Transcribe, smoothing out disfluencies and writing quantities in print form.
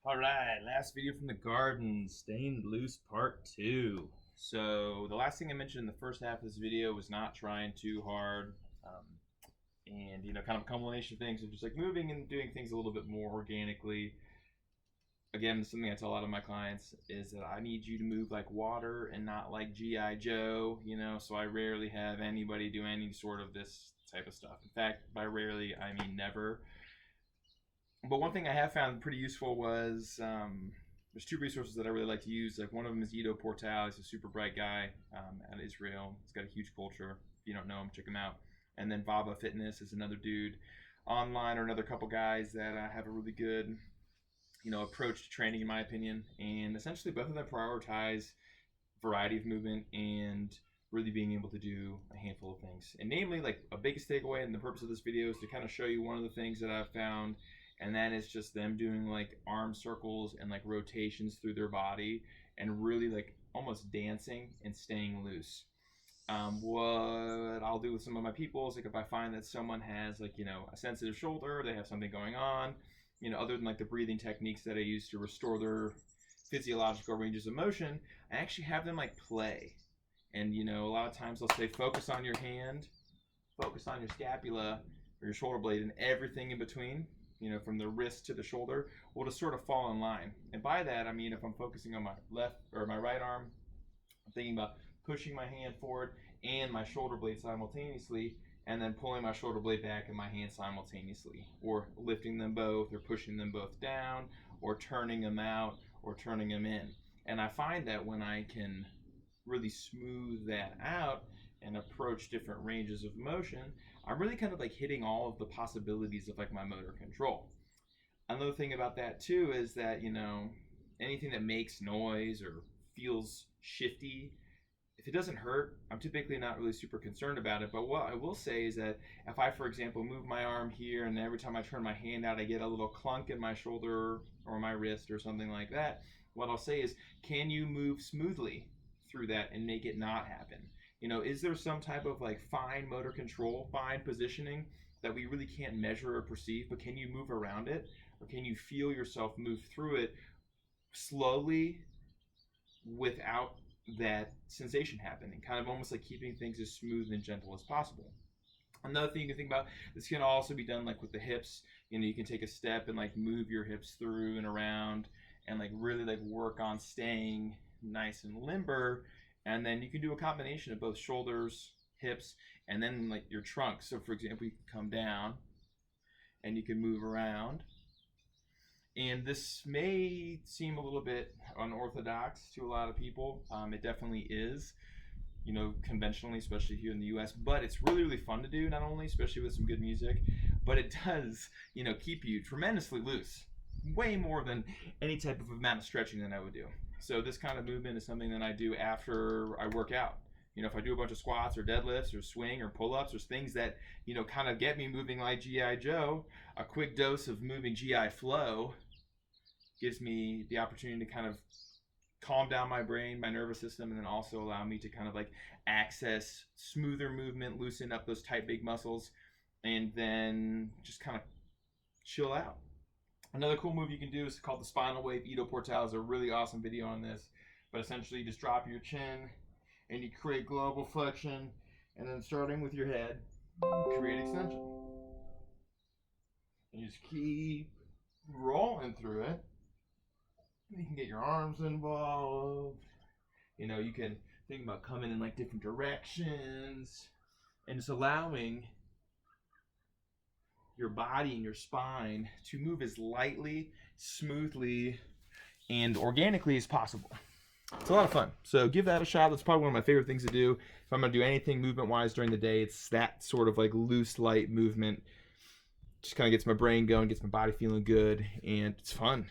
All right, last video from the garden, staying loose part 2. So the last thing I mentioned in the first half of this video was not trying too hard, and kind of a combination of things of just like moving and doing things a little bit more organically. Again, something I tell a lot of my clients is that I need you to move like water and not like G.I. Joe, so I rarely have anybody do any sort of this type of stuff. In fact, by rarely, I mean never. But one thing I have found pretty useful was there's two resources that I really like to use. Like one of them is Ido Portal. He's a super bright guy out of Israel. He's got a huge culture. If you don't know him, check him out. And then Vava Fitness is another dude online, or another couple guys that have a really good approach to training, in my opinion. And essentially, both of them prioritize variety of movement and really being able to do a handful of things. And namely, like a biggest takeaway, and the purpose of this video is to kind of show you one of the things that I've found, and that is just them doing like arm circles and like rotations through their body and really like almost dancing and staying loose. What I'll do with some of my people is like if I find that someone has like a sensitive shoulder, they have something going on, other than like the breathing techniques that I use to restore their physiological ranges of motion, I actually have them like play. And a lot of times I'll say focus on your hand, focus on your scapula or your shoulder blade, and everything in between, from the wrist to the shoulder, will just sort of fall in line. And by that, I mean if I'm focusing on my left or my right arm, I'm thinking about pushing my hand forward and my shoulder blade simultaneously, and then pulling my shoulder blade back and my hand simultaneously, or lifting them both, or pushing them both down, or turning them out, or turning them in. And I find that when I can really smooth that out and approach different ranges of motion, I'm really kind of like hitting all of the possibilities of like my motor control. Another thing about that too is that anything that makes noise or feels shifty, if it doesn't hurt, I'm typically not really super concerned about it. But what I will say is that if I, for example, move my arm here and every time I turn my hand out I get a little clunk in my shoulder or my wrist or something like that, what I'll say is, can you move smoothly through that and make it not happen? Is there some type of like fine motor control, fine positioning that we really can't measure or perceive, but can you move around it? Or can you feel yourself move through it slowly without that sensation happening, kind of almost like keeping things as smooth and gentle as possible? Another thing you can think about, this can also be done like with the hips. You can take a step and like move your hips through and around and like really like work on staying nice and limber. And then you can do a combination of both shoulders, hips, and then like your trunk. So for example, you can come down and you can move around. And this may seem a little bit unorthodox to a lot of people. It definitely is, conventionally, especially here in the US, but it's really, really fun to do, not only, especially with some good music, but it does, keep you tremendously loose, way more than any type of amount of stretching that I would do. So this kind of movement is something that I do after I work out. If I do a bunch of squats or deadlifts or swing or pull-ups or things that, kind of get me moving like G.I. Joe, a quick dose of moving G.I. flow gives me the opportunity to kind of calm down my brain, my nervous system, and then also allow me to kind of like access smoother movement, loosen up those tight big muscles, and then just kind of chill out. Another cool move you can do is called the spinal wave. Ido Portal is a really awesome video on this. But essentially you just drop your chin and you create global flexion, and then starting with your head, create extension. And you just keep rolling through it. You can get your arms involved. You can think about coming in like different directions and just allowing your body and your spine to move as lightly, smoothly, and organically as possible. It's a lot of fun. So give that a shot. That's probably one of my favorite things to do. If I'm going to do anything movement-wise during the day, it's that sort of like loose, light movement. Just kind of gets my brain going, gets my body feeling good, and it's fun.